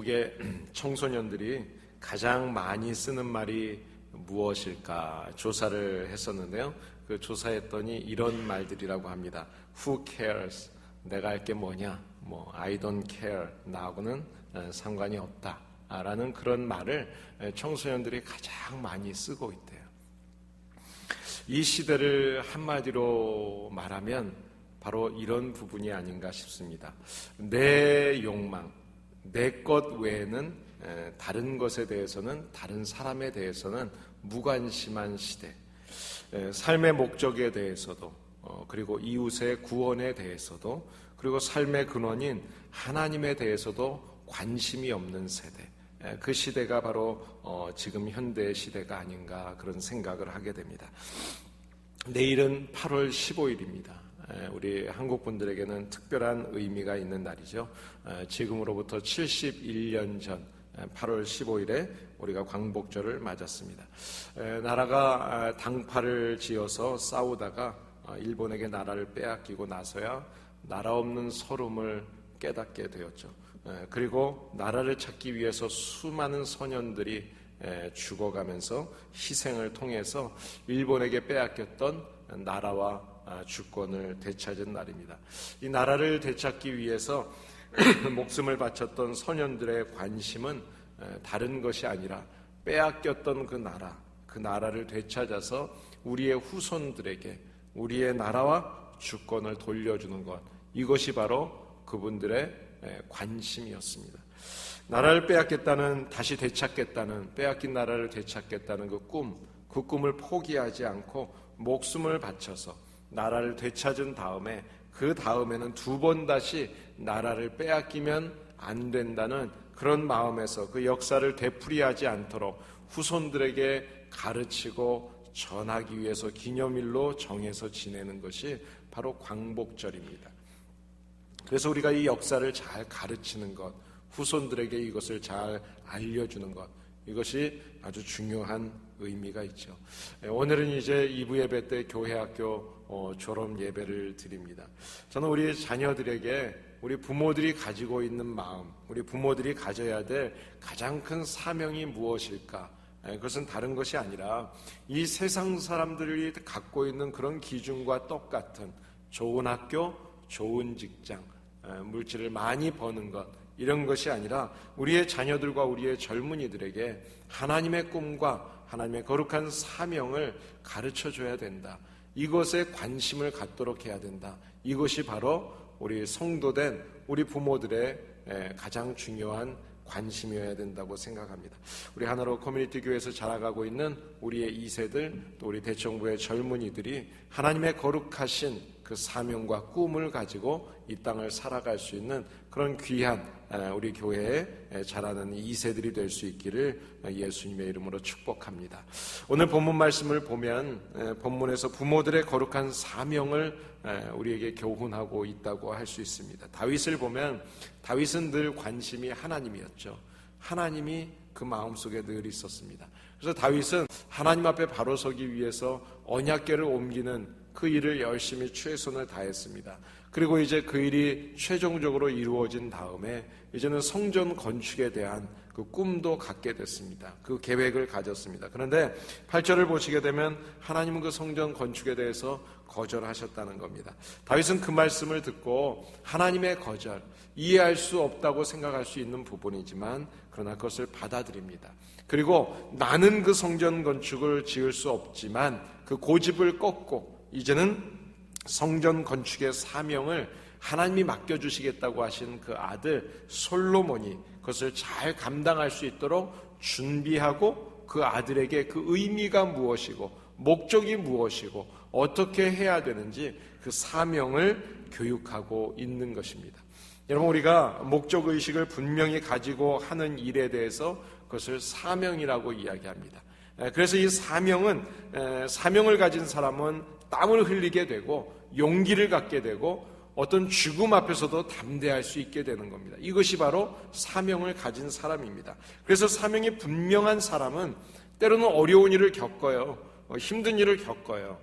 미국의 청소년들이 가장 많이 쓰는 말이 무엇일까 조사를 했었는데요. 그 조사했더니 이런 말들이라고 합니다. Who cares? 내가 할 게 뭐냐? I don't care. 나하고는 상관이 없다. 라는 그런 말을 청소년들이 가장 많이 쓰고 있대요. 이 시대를 한마디로 말하면 바로 이런 부분이 아닌가 싶습니다. 내 욕망, 내 것 외에는 다른 것에 대해서는, 다른 사람에 대해서는 무관심한 시대. 삶의 목적에 대해서도, 그리고 이웃의 구원에 대해서도, 그리고 삶의 근원인 하나님에 대해서도 관심이 없는 세대. 그 시대가 바로 지금 현대의 시대가 아닌가 그런 생각을 하게 됩니다. 내일은 8월 15일입니다. 우리 한국 분들에게는 특별한 의미가 있는 날이죠. 지금으로부터 71년 전 8월 15일에 우리가 광복절을 맞았습니다. 나라가 당파를 지어서 싸우다가 일본에게 나라를 빼앗기고 나서야 나라 없는 서름을 깨닫게 되었죠. 그리고 나라를 찾기 위해서 수많은 선현들이 죽어가면서 희생을 통해서 일본에게 빼앗겼던 나라와 주권을 되찾은 날입니다. 이 나라를 되찾기 위해서 목숨을 바쳤던 선현들의 관심은 다른 것이 아니라 빼앗겼던 그 나라를 되찾아서 우리의 후손들에게 우리의 나라와 주권을 돌려주는 것, 이것이 바로 그분들의 관심이었습니다. 나라를 빼앗겠다는, 다시 되찾겠다는, 빼앗긴 나라를 되찾겠다는 그 꿈을 포기하지 않고 목숨을 바쳐서 나라를 되찾은 다음에 그 다음에는 두 번 다시 나라를 빼앗기면 안 된다는 그런 마음에서 그 역사를 되풀이하지 않도록 후손들에게 가르치고 전하기 위해서 기념일로 정해서 지내는 것이 바로 광복절입니다. 그래서 우리가 이 역사를 잘 가르치는 것, 후손들에게 이것을 잘 알려주는 것, 이것이 아주 중요한 의미가 있죠. 오늘은 이제 2부 예배 때 교회학교 졸업 예배를 드립니다. 저는 우리 자녀들에게 우리 부모들이 가지고 있는 마음, 우리 부모들이 가져야 될 가장 큰 사명이 무엇일까? 그것은 다른 것이 아니라 이 세상 사람들이 갖고 있는 그런 기준과 똑같은 좋은 학교, 좋은 직장, 물질을 많이 버는 것, 이런 것이 아니라 우리의 자녀들과 우리의 젊은이들에게 하나님의 꿈과 하나님의 거룩한 사명을 가르쳐줘야 된다. 이것에 관심을 갖도록 해야 된다. 이것이 바로 우리 성도된 우리 부모들의 가장 중요한 관심이어야 된다고 생각합니다. 우리 하나로 커뮤니티 교회에서 자라가고 있는 우리의 2세들, 또 우리 대청부의 젊은이들이 하나님의 거룩하신 그 사명과 꿈을 가지고 이 땅을 살아갈 수 있는 그런 귀한 우리 교회에 자라는 2세들이 될 수 있기를 예수님의 이름으로 축복합니다. 오늘 본문 말씀을 보면 본문에서 부모들의 거룩한 사명을 우리에게 교훈하고 있다고 할 수 있습니다. 다윗을 보면 다윗은 늘 관심이 하나님이었죠. 하나님이 그 마음속에 늘 있었습니다. 그래서 다윗은 하나님 앞에 바로 서기 위해서 언약궤를 옮기는 그 일을 열심히 최선을 다했습니다. 그리고 이제 그 일이 최종적으로 이루어진 다음에 이제는 성전 건축에 대한 그 꿈도 갖게 됐습니다. 그 계획을 가졌습니다. 그런데 8절을 보시게 되면 하나님은 그 성전 건축에 대해서 거절하셨다는 겁니다. 다윗은 그 말씀을 듣고 하나님의 거절, 이해할 수 없다고 생각할 수 있는 부분이지만 그러나 그것을 받아들입니다. 그리고 나는 그 성전 건축을 지을 수 없지만 그 고집을 꺾고 이제는 성전 건축의 사명을 하나님이 맡겨주시겠다고 하신 그 아들 솔로몬이 그것을 잘 감당할 수 있도록 준비하고 그 아들에게 그 의미가 무엇이고 목적이 무엇이고 어떻게 해야 되는지 그 사명을 교육하고 있는 것입니다. 여러분, 우리가 목적의식을 분명히 가지고 하는 일에 대해서 그것을 사명이라고 이야기합니다. 그래서 이 사명을 가진 사람은 땀을 흘리게 되고 용기를 갖게 되고 어떤 죽음 앞에서도 담대할 수 있게 되는 겁니다. 이것이 바로 사명을 가진 사람입니다. 그래서 사명이 분명한 사람은 때로는 어려운 일을 겪어요. 힘든 일을 겪어요.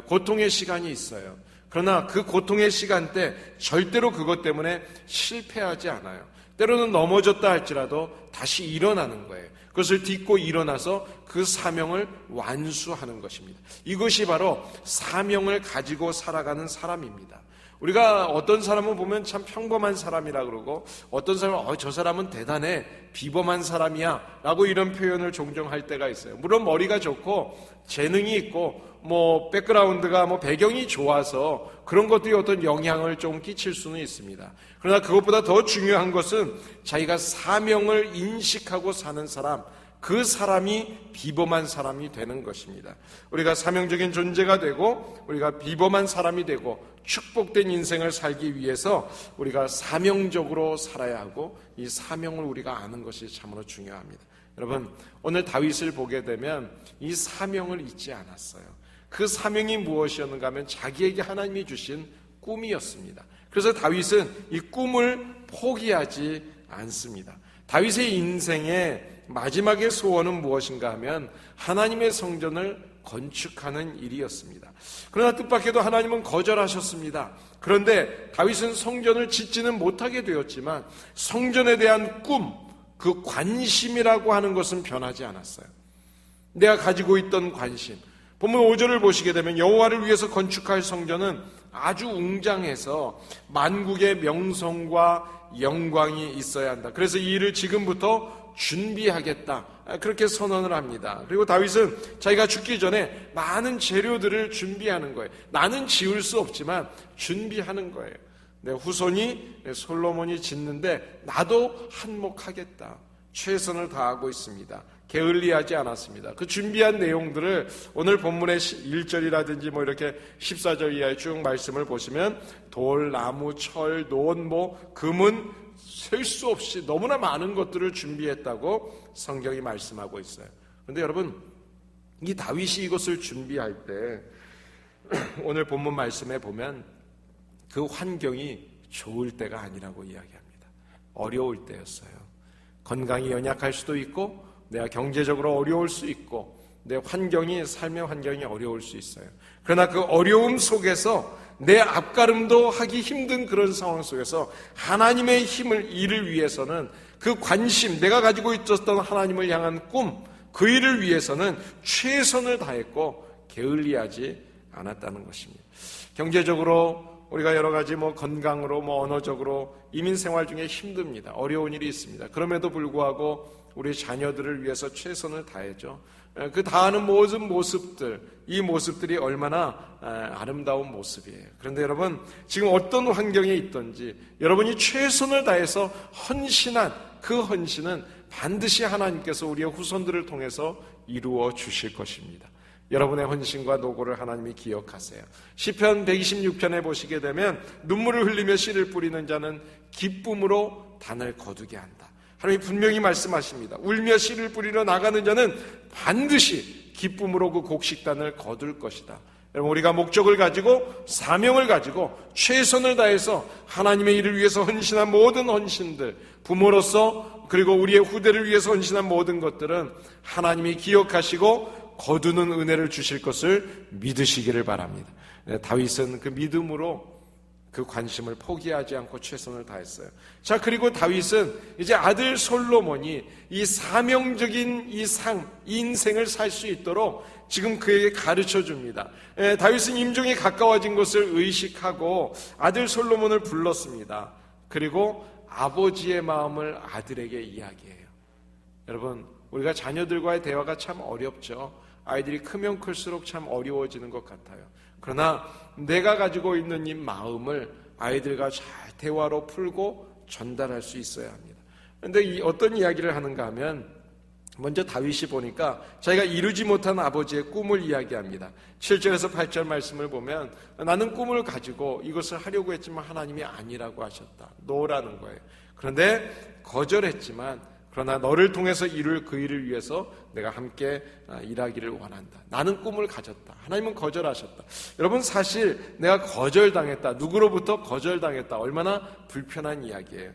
고통의 시간이 있어요. 그러나 그 고통의 시간 때 절대로 그것 때문에 실패하지 않아요. 때로는 넘어졌다 할지라도 다시 일어나는 거예요. 그것을 딛고 일어나서 그 사명을 완수하는 것입니다. 이것이 바로 사명을 가지고 살아가는 사람입니다. 우리가 어떤 사람을 보면 참 평범한 사람이라 그러고 어떤 사람은 저 사람은 대단해, 비범한 사람이야 라고 이런 표현을 종종 할 때가 있어요. 물론 머리가 좋고 재능이 있고 백그라운드가 배경이 좋아서 그런 것들이 어떤 영향을 좀 끼칠 수는 있습니다. 그러나 그것보다 더 중요한 것은 자기가 사명을 인식하고 사는 사람, 그 사람이 비범한 사람이 되는 것입니다. 우리가 사명적인 존재가 되고 우리가 비범한 사람이 되고 축복된 인생을 살기 위해서 우리가 사명적으로 살아야 하고 이 사명을 우리가 아는 것이 참으로 중요합니다. 여러분, 오늘 다윗을 보게 되면 이 사명을 잊지 않았어요. 그 사명이 무엇이었는가 하면 자기에게 하나님이 주신 꿈이었습니다. 그래서 다윗은 이 꿈을 포기하지 않습니다. 다윗의 인생의 마지막의 소원은 무엇인가 하면 하나님의 성전을 건축하는 일이었습니다. 그러나 뜻밖에도 하나님은 거절하셨습니다. 그런데 다윗은 성전을 짓지는 못하게 되었지만 성전에 대한 꿈, 그 관심이라고 하는 것은 변하지 않았어요. 내가 가지고 있던 관심, 본문 5절을 보시게 되면 여호와를 위해서 건축할 성전은 아주 웅장해서 만국의 명성과 영광이 있어야 한다. 그래서 이 일을 지금부터 준비하겠다, 그렇게 선언을 합니다. 그리고 다윗은 자기가 죽기 전에 많은 재료들을 준비하는 거예요. 나는 지을 수 없지만 준비하는 거예요. 내 후손이 솔로몬이 짓는데 나도 한몫하겠다, 최선을 다하고 있습니다. 게을리하지 않았습니다. 그 준비한 내용들을 오늘 본문의 1절이라든지 이렇게 14절 이하의 쭉 말씀을 보시면 돌, 나무, 철, 논, 금은 셀 수 없이 너무나 많은 것들을 준비했다고 성경이 말씀하고 있어요. 그런데 여러분, 이 다윗이 이것을 준비할 때 오늘 본문 말씀에 보면 그 환경이 좋을 때가 아니라고 이야기합니다. 어려울 때였어요. 건강이 연약할 수도 있고 내가 경제적으로 어려울 수 있고 내 삶의 환경이 어려울 수 있어요. 그러나 그 어려움 속에서 내 앞가름도 하기 힘든 그런 상황 속에서 하나님의 일을 위해서는 그 관심, 내가 가지고 있었던 하나님을 향한 꿈, 그 일을 위해서는 최선을 다했고 게을리하지 않았다는 것입니다. 경제적으로 우리가 여러 가지 건강으로 언어적으로 이민 생활 중에 힘듭니다. 어려운 일이 있습니다. 그럼에도 불구하고 우리 자녀들을 위해서 최선을 다해죠. 그 다하는 모든 모습들, 이 모습들이 얼마나 아름다운 모습이에요. 그런데 여러분, 지금 어떤 환경에 있든지 여러분이 최선을 다해서 헌신한 그 헌신은 반드시 하나님께서 우리의 후손들을 통해서 이루어 주실 것입니다. 여러분의 헌신과 노고를 하나님이 기억하세요. 시편 126편에 보시게 되면 눈물을 흘리며 씨를 뿌리는 자는 기쁨으로 단을 거두게 한다. 하나님이 분명히 말씀하십니다. 울며 씨를 뿌리러 나가는 자는 반드시 기쁨으로 그 곡식단을 거둘 것이다. 여러분, 우리가 목적을 가지고 사명을 가지고 최선을 다해서 하나님의 일을 위해서 헌신한 모든 헌신들, 부모로서 그리고 우리의 후대를 위해서 헌신한 모든 것들은 하나님이 기억하시고 거두는 은혜를 주실 것을 믿으시기를 바랍니다. 다윗은 그 믿음으로 그 관심을 포기하지 않고 최선을 다했어요. 자, 그리고 다윗은 이제 아들 솔로몬이 이 사명적인 이 인생을 살 수 있도록 지금 그에게 가르쳐 줍니다. 다윗은 임종이 가까워진 것을 의식하고 아들 솔로몬을 불렀습니다. 그리고 아버지의 마음을 아들에게 이야기해요. 여러분, 우리가 자녀들과의 대화가 참 어렵죠. 아이들이 크면 클수록 참 어려워지는 것 같아요. 그러나 내가 가지고 있는 이 마음을 아이들과 잘 대화로 풀고 전달할 수 있어야 합니다. 그런데 어떤 이야기를 하는가 하면 먼저 다윗이 보니까 자기가 이루지 못한 아버지의 꿈을 이야기합니다. 7절에서 8절 말씀을 보면 나는 꿈을 가지고 이것을 하려고 했지만 하나님이 아니라고 하셨다. 노라는 거예요. 그런데 거절했지만 그러나 너를 통해서 이룰 그 일을 위해서 내가 함께 일하기를 원한다. 나는 꿈을 가졌다. 하나님은 거절하셨다. 여러분, 사실 내가 거절당했다. 누구로부터 거절당했다. 얼마나 불편한 이야기예요.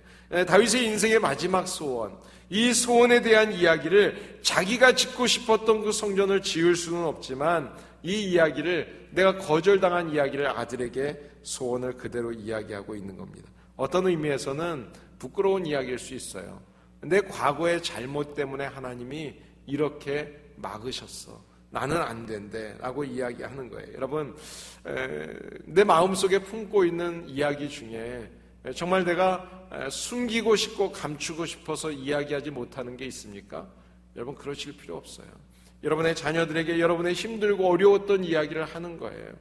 다윗의 인생의 마지막 소원, 이 소원에 대한 이야기를 자기가 짓고 싶었던 그 성전을 지을 수는 없지만 이 이야기를, 내가 거절당한 이야기를 아들에게 소원을 그대로 이야기하고 있는 겁니다. 어떤 의미에서는 부끄러운 이야기일 수 있어요. 내 과거의 잘못 때문에 하나님이 이렇게 막으셨어. 나는 안 된대 라고 이야기하는 거예요. 여러분, 내 마음속에 품고 있는 이야기 중에 정말 내가 숨기고 싶고 감추고 싶어서 이야기하지 못하는 게 있습니까? 여러분, 그러실 필요 없어요. 여러분의 자녀들에게 여러분의 힘들고 어려웠던 이야기를 하는 거예요.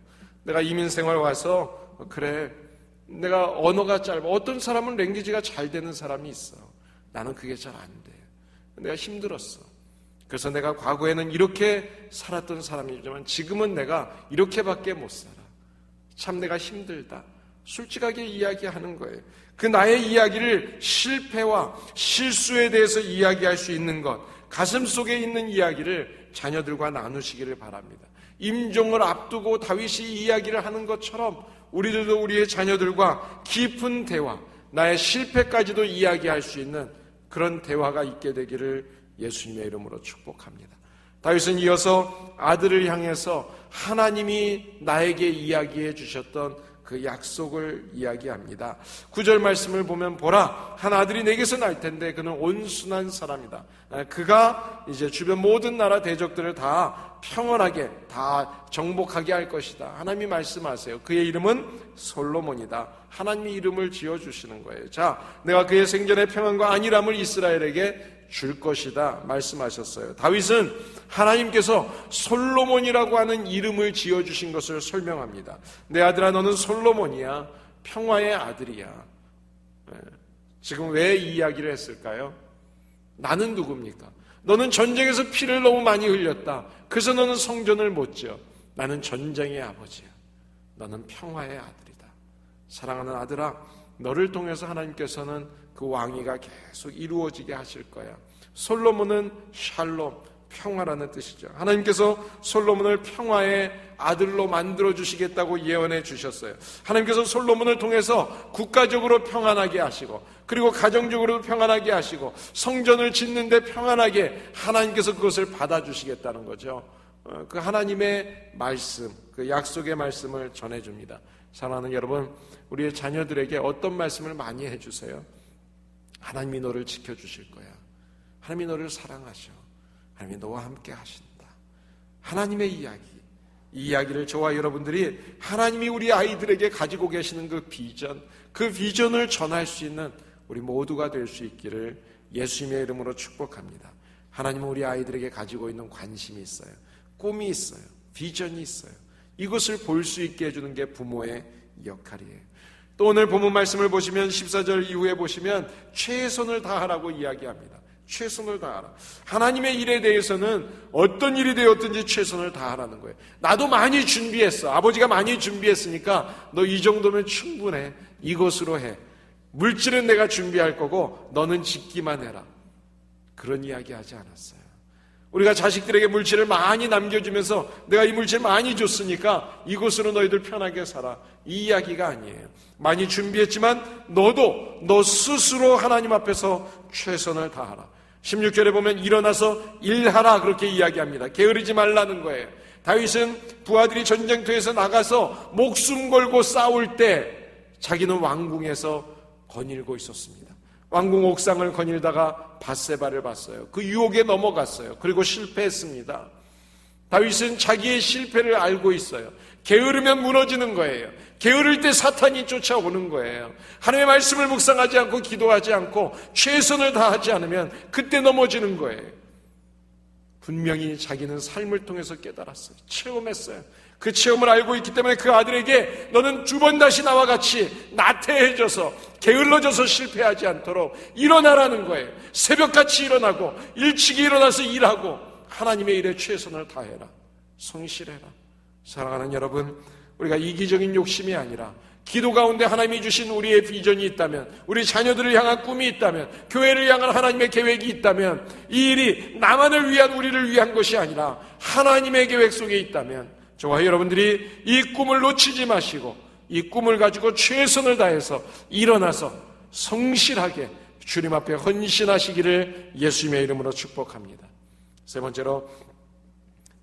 내가 이민생활 와서 그래, 내가 언어가 짧아. 어떤 사람은 랭귀지가 잘 되는 사람이 있어. 나는 그게 잘 안 돼. 내가 힘들었어. 그래서 내가 과거에는 이렇게 살았던 사람이지만 지금은 내가 이렇게밖에 못 살아. 참 내가 힘들다. 솔직하게 이야기하는 거예요. 그 나의 이야기를 실패와 실수에 대해서 이야기할 수 있는 것, 가슴 속에 있는 이야기를 자녀들과 나누시기를 바랍니다. 임종을 앞두고 다윗이 이야기를 하는 것처럼 우리들도 우리의 자녀들과 깊은 대화, 나의 실패까지도 이야기할 수 있는 그런 대화가 있게 되기를 예수님의 이름으로 축복합니다. 다윗은 이어서 아들을 향해서 하나님이 나에게 이야기해 주셨던 그 약속을 이야기합니다. 9절 말씀을 보면 보라, 한 아들이 내게서 날 텐데 그는 온순한 사람이다. 그가 이제 주변 모든 나라 대적들을 다 평안하게 다 정복하게 할 것이다. 하나님이 말씀하세요. 그의 이름은 솔로몬이다. 하나님이 이름을 지어주시는 거예요. 자, 내가 그의 생전의 평안과 안일함을 이스라엘에게 줄 것이다 말씀하셨어요. 다윗은 하나님께서 솔로몬이라고 하는 이름을 지어주신 것을 설명합니다. 내 아들아, 너는 솔로몬이야. 평화의 아들이야. 지금 왜 이 이야기를 했을까요? 나는 누굽니까? 너는 전쟁에서 피를 너무 많이 흘렸다. 그래서 너는 성전을 못 지어. 나는 전쟁의 아버지야. 너는 평화의 아들이다. 사랑하는 아들아, 너를 통해서 하나님께서는 그 왕위가 계속 이루어지게 하실 거야. 솔로몬은 샬롬, 평화라는 뜻이죠. 하나님께서 솔로몬을 평화의 아들로 만들어 주시겠다고 예언해 주셨어요. 하나님께서 솔로몬을 통해서 국가적으로 평안하게 하시고, 그리고 가정적으로도 평안하게 하시고, 성전을 짓는데 평안하게 하나님께서 그것을 받아주시겠다는 거죠. 그 하나님의 말씀, 그 약속의 말씀을 전해줍니다. 사랑하는 여러분, 우리의 자녀들에게 어떤 말씀을 많이 해주세요? 하나님이 너를 지켜주실 거야. 하나님이 너를 사랑하셔. 하나님이 너와 함께 하신다. 하나님의 이야기, 이 이야기를 저와 여러분들이 하나님이 우리 아이들에게 가지고 계시는 그 비전을 전할 수 있는 우리 모두가 될 수 있기를 예수님의 이름으로 축복합니다. 하나님은 우리 아이들에게 가지고 있는 관심이 있어요. 꿈이 있어요. 비전이 있어요. 이것을 볼 수 있게 해주는 게 부모의 역할이에요. 또 오늘 본문 말씀을 보시면 14절 이후에 보시면 최선을 다하라고 이야기합니다. 최선을 다하라. 하나님의 일에 대해서는 어떤 일이 되었든지 최선을 다하라는 거예요. 나도 많이 준비했어. 아버지가 많이 준비했으니까 너 이 정도면 충분해. 이것으로 해. 물질은 내가 준비할 거고 너는 짓기만 해라. 그런 이야기 하지 않았어요. 우리가 자식들에게 물질을 많이 남겨주면서 내가 이 물질 많이 줬으니까 이것으로 너희들 편하게 살아. 이 이야기가 아니에요. 많이 준비했지만 너도 너 스스로 하나님 앞에서 최선을 다하라. 16절에 보면 일어나서 일하라 그렇게 이야기합니다. 게으르지 말라는 거예요. 다윗은 부하들이 전쟁터에서 나가서 목숨 걸고 싸울 때 자기는 왕궁에서 거닐고 있었습니다. 왕궁 옥상을 거닐다가 밧세바를 봤어요. 그 유혹에 넘어갔어요. 그리고 실패했습니다. 다윗은 자기의 실패를 알고 있어요. 게으르면 무너지는 거예요. 게으를 때 사탄이 쫓아오는 거예요. 하나님의 말씀을 묵상하지 않고 기도하지 않고 최선을 다하지 않으면 그때 넘어지는 거예요. 분명히 자기는 삶을 통해서 깨달았어요. 체험했어요. 그 체험을 알고 있기 때문에 그 아들에게 너는 두 번 다시 나와 같이 나태해져서 게을러져서 실패하지 않도록 일어나라는 거예요. 새벽같이 일어나고 일찍이 일어나서 일하고 하나님의 일에 최선을 다해라. 성실해라. 사랑하는 여러분, 우리가 이기적인 욕심이 아니라 기도 가운데 하나님이 주신 우리의 비전이 있다면, 우리 자녀들을 향한 꿈이 있다면, 교회를 향한 하나님의 계획이 있다면, 이 일이 나만을 위한 우리를 위한 것이 아니라 하나님의 계획 속에 있다면 저와 여러분들이 이 꿈을 놓치지 마시고 이 꿈을 가지고 최선을 다해서 일어나서 성실하게 주님 앞에 헌신하시기를 예수님의 이름으로 축복합니다. 세 번째로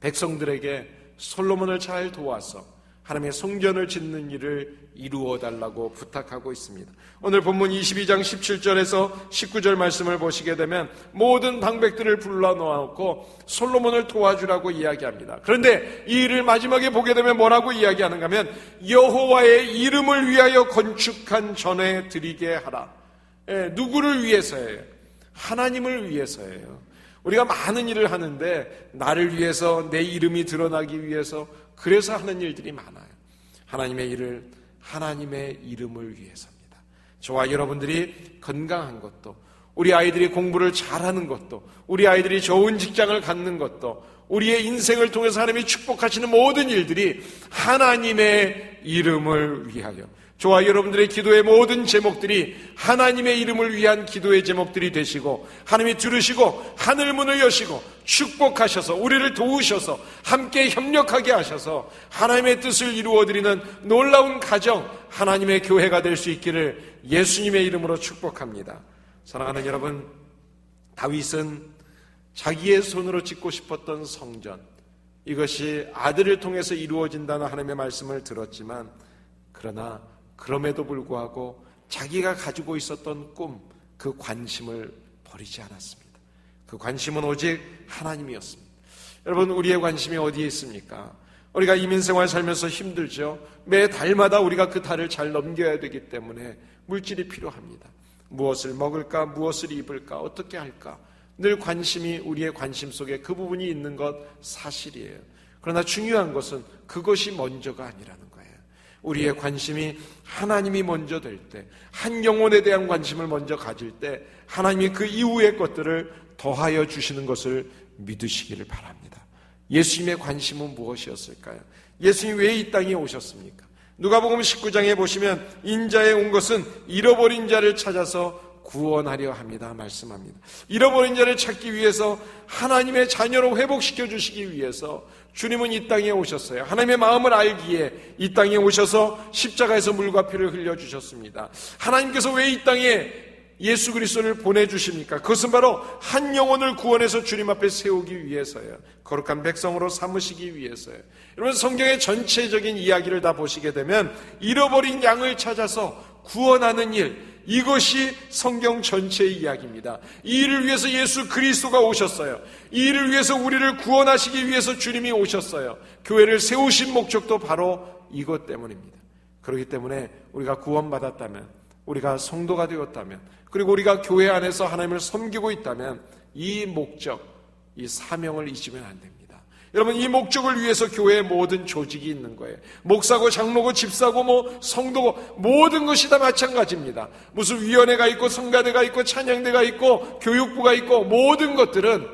백성들에게 솔로몬을 잘 도와서 하나님의 성전을 짓는 일을 이루어 달라고 부탁하고 있습니다. 오늘 본문 22장 17절에서 19절 말씀을 보시게 되면 모든 방백들을 불러놓고 솔로몬을 도와주라고 이야기합니다. 그런데 이 일을 마지막에 보게 되면 뭐라고 이야기하는가 하면 여호와의 이름을 위하여 건축한 전에 드리게 하라. 누구를 위해서예요? 하나님을 위해서예요. 우리가 많은 일을 하는데 나를 위해서, 내 이름이 드러나기 위해서, 그래서 하는 일들이 많아요. 하나님의 일을 하나님의 이름을 위해서입니다. 저와 여러분들이 건강한 것도, 우리 아이들이 공부를 잘하는 것도, 우리 아이들이 좋은 직장을 갖는 것도, 우리의 인생을 통해서 하나님이 축복하시는 모든 일들이 하나님의 이름을 위하여, 저와 여러분들의 기도의 모든 제목들이 하나님의 이름을 위한 기도의 제목들이 되시고, 하나님이 들으시고 하늘문을 여시고 축복하셔서 우리를 도우셔서 함께 협력하게 하셔서 하나님의 뜻을 이루어드리는 놀라운 가정, 하나님의 교회가 될 수 있기를 예수님의 이름으로 축복합니다. 사랑하는 여러분, 다윗은 자기의 손으로 짓고 싶었던 성전, 이것이 아들을 통해서 이루어진다는 하나님의 말씀을 들었지만, 그러나 그럼에도 불구하고 자기가 가지고 있었던 꿈, 그 관심을 버리지 않았습니다. 그 관심은 오직 하나님이었습니다. 여러분, 우리의 관심이 어디에 있습니까? 우리가 이민생활 살면서 힘들죠. 매 달마다 우리가 그 달을 잘 넘겨야 되기 때문에 물질이 필요합니다. 무엇을 먹을까? 무엇을 입을까? 어떻게 할까? 늘 관심이, 우리의 관심 속에 그 부분이 있는 것 사실이에요. 그러나 중요한 것은 그것이 먼저가 아니라는 거예요. 우리의 관심이 하나님이 먼저 될 때, 한 영혼에 대한 관심을 먼저 가질 때 하나님이 그 이후의 것들을 더하여 주시는 것을 믿으시기를 바랍니다. 예수님의 관심은 무엇이었을까요? 예수님이 왜 이 땅에 오셨습니까? 누가복음 19장에 보시면 인자에 온 것은 잃어버린 자를 찾아서 구원하려 합니다 말씀합니다. 잃어버린 자를 찾기 위해서, 하나님의 자녀로 회복시켜 주시기 위해서 주님은 이 땅에 오셨어요. 하나님의 마음을 알기에 이 땅에 오셔서 십자가에서 물과 피를 흘려주셨습니다. 하나님께서 왜 이 땅에 예수 그리스도를 보내주십니까? 그것은 바로 한 영혼을 구원해서 주님 앞에 세우기 위해서예요. 거룩한 백성으로 삼으시기 위해서예요. 여러분, 성경의 전체적인 이야기를 다 보시게 되면 잃어버린 양을 찾아서 구원하는 일, 이것이 성경 전체의 이야기입니다. 이 일을 위해서 예수 그리스도가 오셨어요. 이 일을 위해서 우리를 구원하시기 위해서 주님이 오셨어요. 교회를 세우신 목적도 바로 이것 때문입니다. 그렇기 때문에 우리가 구원받았다면, 우리가 성도가 되었다면, 그리고 우리가 교회 안에서 하나님을 섬기고 있다면 이 목적, 이 사명을 잊으면 안 됩니다. 여러분, 이 목적을 위해서 교회의 모든 조직이 있는 거예요. 목사고 장로고 집사고 성도고 모든 것이 다 마찬가지입니다. 무슨 위원회가 있고 성가대가 있고 찬양대가 있고 교육부가 있고 모든 것들은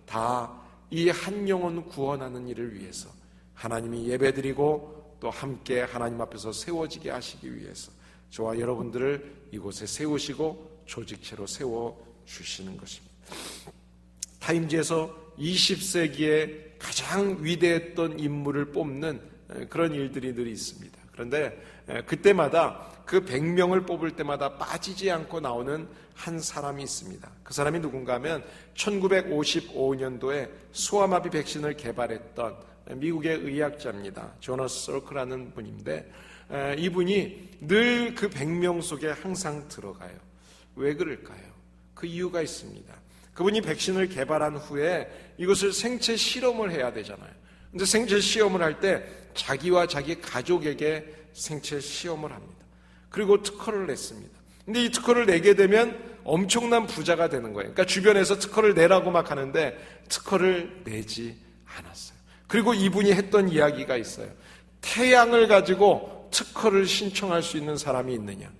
다 이 한 영혼 구원하는 일을 위해서 하나님이 예배드리고 또 함께 하나님 앞에서 세워지게 하시기 위해서 저와 여러분들을 이곳에 세우시고 조직체로 세워주시는 것입니다. 타임지에서 20세기에 가장 위대했던 인물을 뽑는 그런 일들이 늘 있습니다. 그런데 그때마다 그 100명을 뽑을 때마다 빠지지 않고 나오는 한 사람이 있습니다. 그 사람이 누군가 하면 1955년도에 소아마비 백신을 개발했던 미국의 의학자입니다. 조너스 솔크라는 분인데, 이분이 늘 그 100명 속에 항상 들어가요. 왜 그럴까요? 그 이유가 있습니다. 그분이 백신을 개발한 후에 이것을 생체 실험을 해야 되잖아요. 근데 생체 시험을 할 때 자기와 자기 가족에게 생체 시험을 합니다. 그리고 특허를 냈습니다. 근데 이 특허를 내게 되면 엄청난 부자가 되는 거예요. 그러니까 주변에서 특허를 내라고 막 하는데 특허를 내지 않았어요. 그리고 이분이 했던 이야기가 있어요. 태양을 가지고 특허를 신청할 수 있는 사람이 있느냐?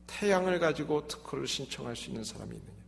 태양을 가지고 특허를 신청할 수 있는 사람이 있느냐?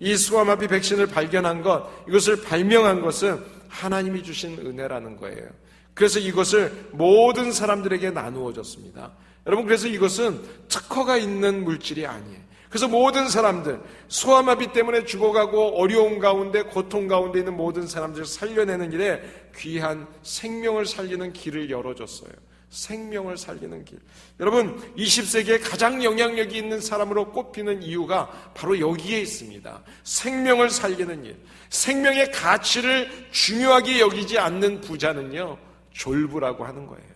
이 소아마비 백신을 발견한 것, 이것을 발명한 것은 하나님이 주신 은혜라는 거예요. 그래서 이것을 모든 사람들에게 나누어 줬습니다. 여러분, 그래서 이것은 특허가 있는 물질이 아니에요. 그래서 모든 사람들, 소아마비 때문에 죽어가고 어려운 가운데, 고통 가운데 있는 모든 사람들을 살려내는 일에 귀한 생명을 살리는 길을 열어줬어요. 생명을 살리는 길. 여러분, 20세기에 가장 영향력이 있는 사람으로 꼽히는 이유가 바로 여기에 있습니다. 생명을 살리는 일. 생명의 가치를 중요하게 여기지 않는 부자는요, 졸부라고 하는 거예요.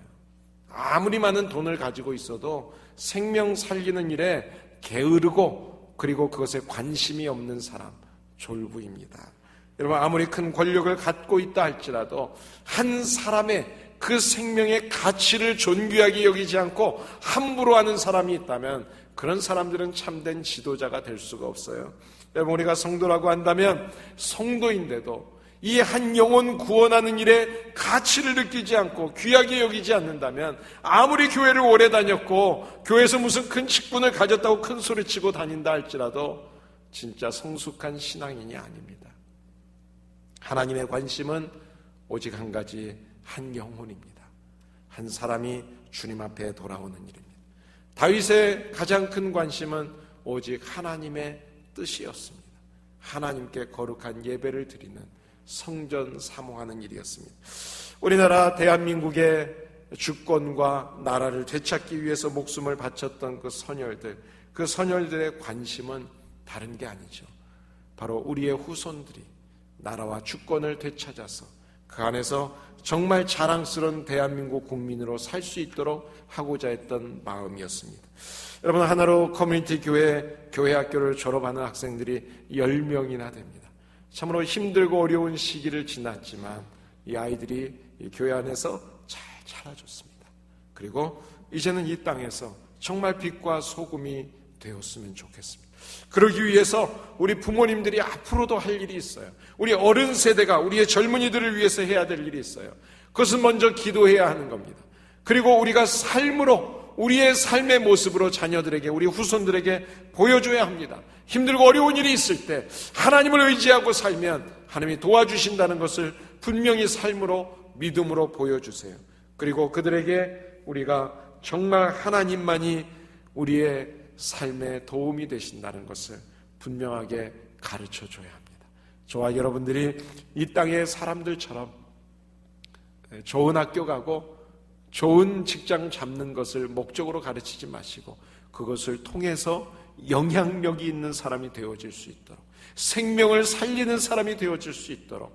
아무리 많은 돈을 가지고 있어도 생명 살리는 일에 게으르고 그리고 그것에 관심이 없는 사람, 졸부입니다. 여러분, 아무리 큰 권력을 갖고 있다 할지라도 한 사람의 그 생명의 가치를 존귀하게 여기지 않고 함부로 하는 사람이 있다면 그런 사람들은 참된 지도자가 될 수가 없어요. 여러분, 우리가 성도라고 한다면 성도인데도 이 한 영혼 구원하는 일에 가치를 느끼지 않고 귀하게 여기지 않는다면 아무리 교회를 오래 다녔고 교회에서 무슨 큰 직분을 가졌다고 큰 소리치고 다닌다 할지라도 진짜 성숙한 신앙인이 아닙니다. 하나님의 관심은 오직 한 가지, 한 영혼입니다. 한 사람이 주님 앞에 돌아오는 일입니다. 다윗의 가장 큰 관심은 오직 하나님의 뜻이었습니다. 하나님께 거룩한 예배를 드리는 성전 사모하는 일이었습니다. 우리나라 대한민국의 주권과 나라를 되찾기 위해서 목숨을 바쳤던 그 선열들의 관심은 다른 게 아니죠. 바로 우리의 후손들이 나라와 주권을 되찾아서 그 안에서 정말 자랑스러운 대한민국 국민으로 살 수 있도록 하고자 했던 마음이었습니다. 여러분, 하나로 커뮤니티 교회 학교를 졸업하는 학생들이 10명이나 됩니다. 참으로 힘들고 어려운 시기를 지났지만 이 아이들이 이 교회 안에서 잘 자라줬습니다. 그리고 이제는 이 땅에서 정말 빛과 소금이 되었으면 좋겠습니다. 그러기 위해서 우리 부모님들이 앞으로도 할 일이 있어요. 우리 어른 세대가 우리의 젊은이들을 위해서 해야 될 일이 있어요. 그것은 먼저 기도해야 하는 겁니다. 그리고 우리가 삶으로, 우리의 삶의 모습으로 자녀들에게, 우리 후손들에게 보여줘야 합니다. 힘들고 어려운 일이 있을 때 하나님을 의지하고 살면 하나님이 도와주신다는 것을 분명히 삶으로, 믿음으로 보여주세요. 그리고 그들에게 우리가 정말 하나님만이 우리의 삶에 도움이 되신다는 것을 분명하게 가르쳐줘야 합니다. 저와 여러분들이 이 땅의 사람들처럼 좋은 학교 가고 좋은 직장 잡는 것을 목적으로 가르치지 마시고 그것을 통해서 영향력이 있는 사람이 되어질 수 있도록, 생명을 살리는 사람이 되어질 수 있도록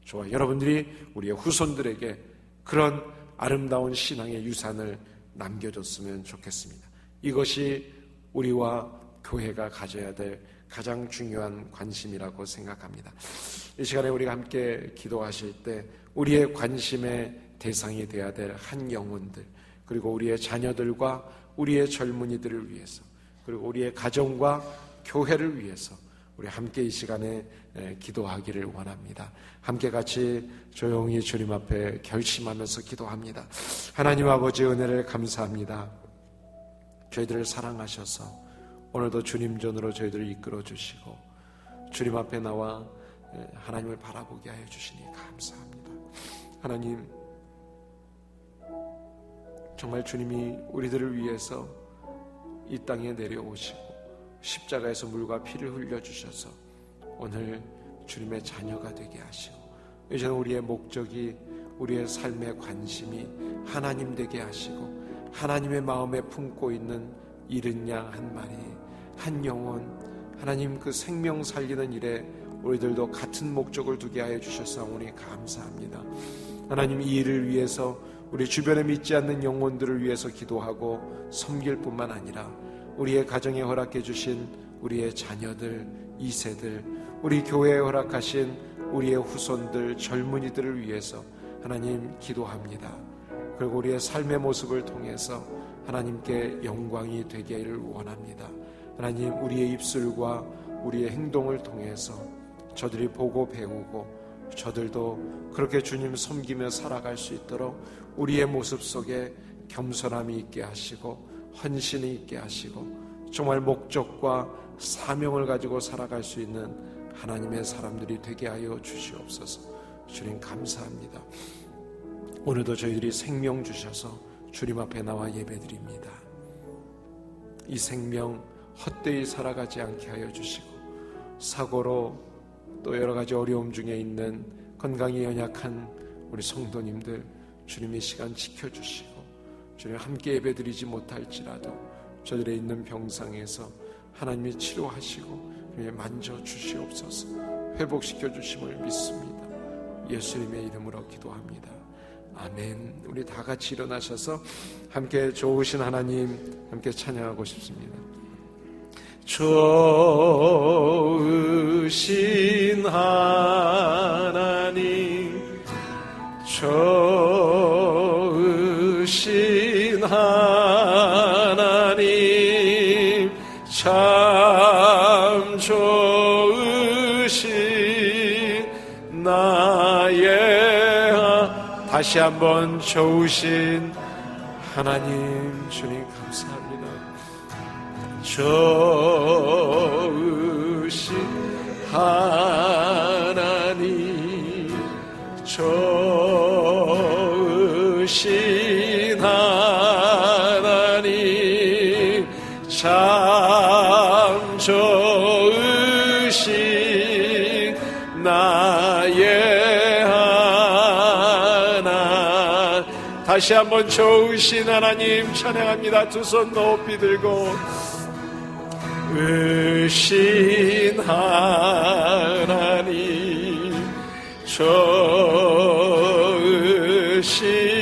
저와 여러분들이 우리의 후손들에게 그런 아름다운 신앙의 유산을 남겨줬으면 좋겠습니다. 이것이 우리와 교회가 가져야 될 가장 중요한 관심이라고 생각합니다. 이 시간에 우리가 함께 기도하실 때 우리의 관심의 대상이 되어야 될 한 영혼들, 그리고 우리의 자녀들과 우리의 젊은이들을 위해서, 그리고 우리의 가정과 교회를 위해서 우리 함께 이 시간에 기도하기를 원합니다. 함께 같이 조용히 주님 앞에 결심하면서 기도합니다. 하나님 아버지, 은혜를 감사합니다. 저희들을 사랑하셔서 오늘도 주님 전으로 저희들을 이끌어 주시고 주님 앞에 나와 하나님을 바라보게 하여 주시니 감사합니다. 하나님, 정말 주님이 우리들을 위해서 이 땅에 내려오시고 십자가에서 물과 피를 흘려주셔서 오늘 주님의 자녀가 되게 하시고 이제는 우리의 목적이, 우리의 삶의 관심이 하나님 되게 하시고 하나님의 마음에 품고 있는 이른 양 한 마리, 한 영혼, 하나님 그 생명 살리는 일에 우리들도 같은 목적을 두게 하여 주셨사오니 감사합니다. 하나님, 이 일을 위해서 우리 주변에 믿지 않는 영혼들을 위해서 기도하고 섬길 뿐만 아니라 우리의 가정에 허락해 주신 우리의 자녀들, 2세들, 우리 교회에 허락하신 우리의 후손들, 젊은이들을 위해서 하나님 기도합니다. 그리고 우리의 삶의 모습을 통해서 하나님께 영광이 되기를 원합니다. 하나님, 우리의 입술과 우리의 행동을 통해서 저들이 보고 배우고 저들도 그렇게 주님 섬기며 살아갈 수 있도록 우리의 모습 속에 겸손함이 있게 하시고 헌신이 있게 하시고 정말 목적과 사명을 가지고 살아갈 수 있는 하나님의 사람들이 되게 하여 주시옵소서. 주님 감사합니다. 오늘도 저희들이 생명 주셔서 주님 앞에 나와 예배드립니다. 이 생명 헛되이 살아가지 않게 하여 주시고 사고로 또 여러 가지 어려움 중에 있는 건강이 연약한 우리 성도님들 주님 이 시간 지켜주시고 주님 함께 예배드리지 못할지라도 저들의 있는 병상에서 하나님이 치료하시고 주님 만져주시옵소서. 회복시켜 주심을 믿습니다. 예수님의 이름으로 기도합니다. 아멘. 우리 다 같이 일어나셔서 함께 좋으신 하나님 함께 찬양하고 싶습니다. 좋으신 하나님, 좋으신 하나님, 참 좋으신 나의 다시 한번 좋으신 하나님 주님 감사합니다. 좋으신 하나님, 좋으신 하나님, 참 좋으신 나의 하나. 다시 한번 좋으신 하나님 찬양합니다. 두 손 높이 들고 으신 하나님, 좋으신